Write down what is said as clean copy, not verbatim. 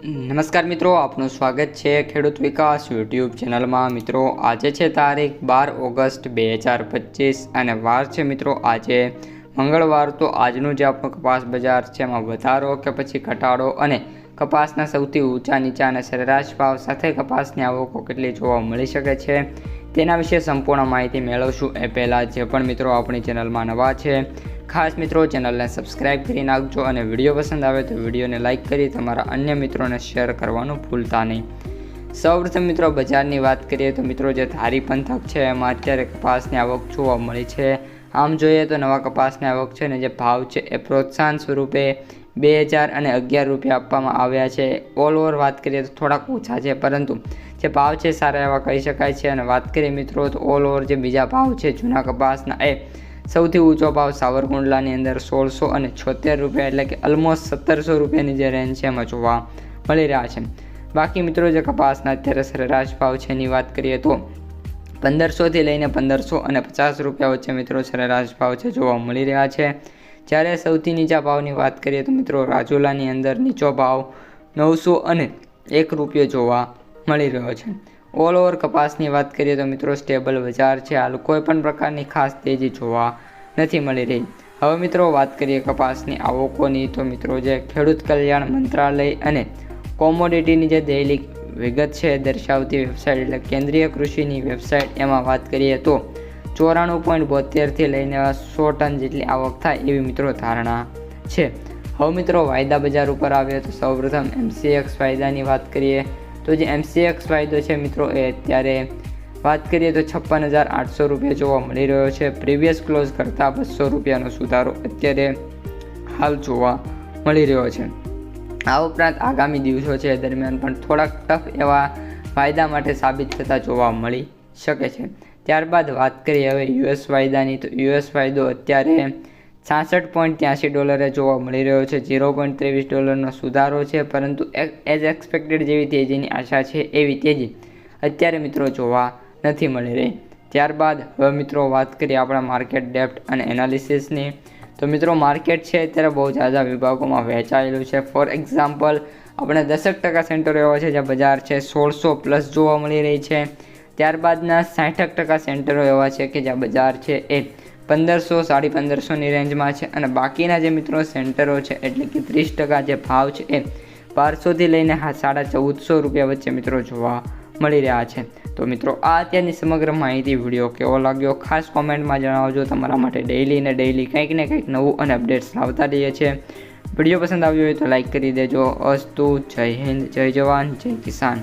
નમસ્કાર મિત્રો, આપનું સ્વાગત છે ખેડૂત વિકાસ યુટ્યુબ ચેનલમાં। મિત્રો આજે છે તારીખ 12 ઓગસ્ટ 2025 અને વાર છે મિત્રો આજે મંગળવાર। તો આજનું જે આપણું કપાસ બજાર છે એમાં વધારો કે પછી ઘટાડો અને કપાસના સૌથી ઊંચા નીચા અને સરેરાશ ભાવ સાથે કપાસની આવકો કેટલી જોવા મળી શકે છે તેના વિશે સંપૂર્ણ માહિતી મેળવશું। એ પહેલાં જે પણ મિત્રો આપણી ચેનલમાં નવા છે ખાસ મિત્રો ચેનલને સબસ્ક્રાઇબ કરી નાખજો અને વિડીયો પસંદ આવે તો વિડીયોને લાઇક કરી તમારા અન્ય મિત્રોને શેર કરવાનું ભૂલતા નહીં। સૌપ્રથમ મિત્રો બજારની વાત કરીએ તો મિત્રો જે ધારી પંથક છે એમાં અત્યારે કપાસની આવક જોવા મળી છે। આમ જોઈએ તો નવા કપાસની આવક છે ને જે ભાવ છે એ પ્રોત્સાહન સ્વરૂપે 2011 રૂપિયા આપવામાં આવ્યા છે। ઓલ ઓવર વાત કરીએ તો થોડાક ઓછા છે પરંતુ જે ભાવ છે સારા એવા કહી શકાય છે। અને વાત કરીએ મિત્રો તો ઓલ ઓવર જે બીજા ભાવ છે જૂના કપાસના એ સૌથી ઊંચો ભાવ સાવરકુંડલાની અંદર 1676 રૂપિયા એટલે કે ઓલમોસ્ટ 1700 રૂપિયાની જે રેન્જ છે એમાં જોવા મળી રહ્યા છે। બાકી મિત્રો જે કપાસના અત્યારે સરેરાશ ભાવ છે એની વાત કરીએ તો 1500થી લઈને 1550 રૂપિયા વચ્ચે મિત્રો સરેરાશ ભાવ છે જોવા મળી રહ્યા છે। જ્યારે સૌથી નીચા ભાવની વાત કરીએ તો મિત્રો રાજુલાની અંદર નીચો ભાવ 901 રૂપિયો જોવા મળી રહ્યો છે। ઓલ ઓવર કપાસની વાત કરીએ તો મિત્રો સ્ટેબલ બજાર છે, હાલ કોઈ પણ પ્રકારની ખાસ તેજી જોવા નથી મળી રહી। હવે મિત્રો વાત કરીએ કપાસની આવકોની તો મિત્રો જે ખેડૂત કલ્યાણ મંત્રાલય અને કોમોડિટીની જે દૈનિક વિગત છે દર્શાવતી વેબસાઇટ એટલે કેન્દ્રીય કૃષિની વેબસાઇટ એમાં વાત કરીએ તો 94.72થી લઈને 100 ટન જેટલી આવક થાય એવી મિત્રો ધારણા છે। હવે મિત્રો વાયદા બજાર ઉપર આવીએ તો સૌપ્રથમ MCX વાયદાની વાત કરીએ તો જે MCX વાયદો છે મિત્રો એ અત્યારે વાત કરીએ તો 56,800 રૂપિયા જોવા મળી રહ્યો છે। પ્રીવિયસ ક્લોઝ કરતાં 200 રૂપિયાનો સુધારો અત્યારે હાલ જોવા મળી રહ્યો છે। આ ઉપરાંત આગામી દિવસો છે દરમિયાન પણ થોડાક ટફ એવા વાયદા માટે સાબિત થતા જોવા મળી શકે છે। ત્યારબાદ વાત કરીએ હવે US વાયદાની તો US વાયદો અત્યારે $66.83 જોવા મળી રહ્યો છે। $0.23નો સુધારો છે પરંતુ એઝ એક્સપેક્ટેડ જેવી તેજીની આશા છે એવી તેજી અત્યારે મિત્રો જોવા નથી મળી રહી। ત્યારબાદ હવે મિત્રો વાત કરીએ આપણા માર્કેટ ડેપ્થ અને એનાલિસિસની તો મિત્રો માર્કેટ છે અત્યારે બહુ ઝાઝા વિભાગોમાં વહેંચાયેલું છે। ફોર એક્ઝામ્પલ આપણે 10% સેન્ટરો એવા છે જ્યાં બજાર છે 1600+ જોવા મળી રહી છે। ત્યારબાદના 60% સેન્ટરો એવા છે કે જ્યાં બજાર છે એ 1500 1550ની રેન્જમાં છે અને બાકીના જે મિત્રો સેન્ટરો છે એટલે કે 30% જે ભાવ છે એ 1200થી લઈને 1450 રૂપિયા વચ્ચે મિત્રો જોવા મળી રહ્યા છે। તો મિત્રો આ અત્યારની સમગ્ર માહિતી વિડીયો કેવો લાગ્યો ખાસ કોમેન્ટમાં જણાવજો। તમારા માટે ડેઈલી કંઈક ને કંઈક નવું અને અપડેટ્સ લાવતા રહીએ છીએ। વિડીયો પસંદ આવ્યો હોય તો લાઈક કરી દેજો। અસ્તુ, જય હિન્દ, જય જવાન, જય કિસાન।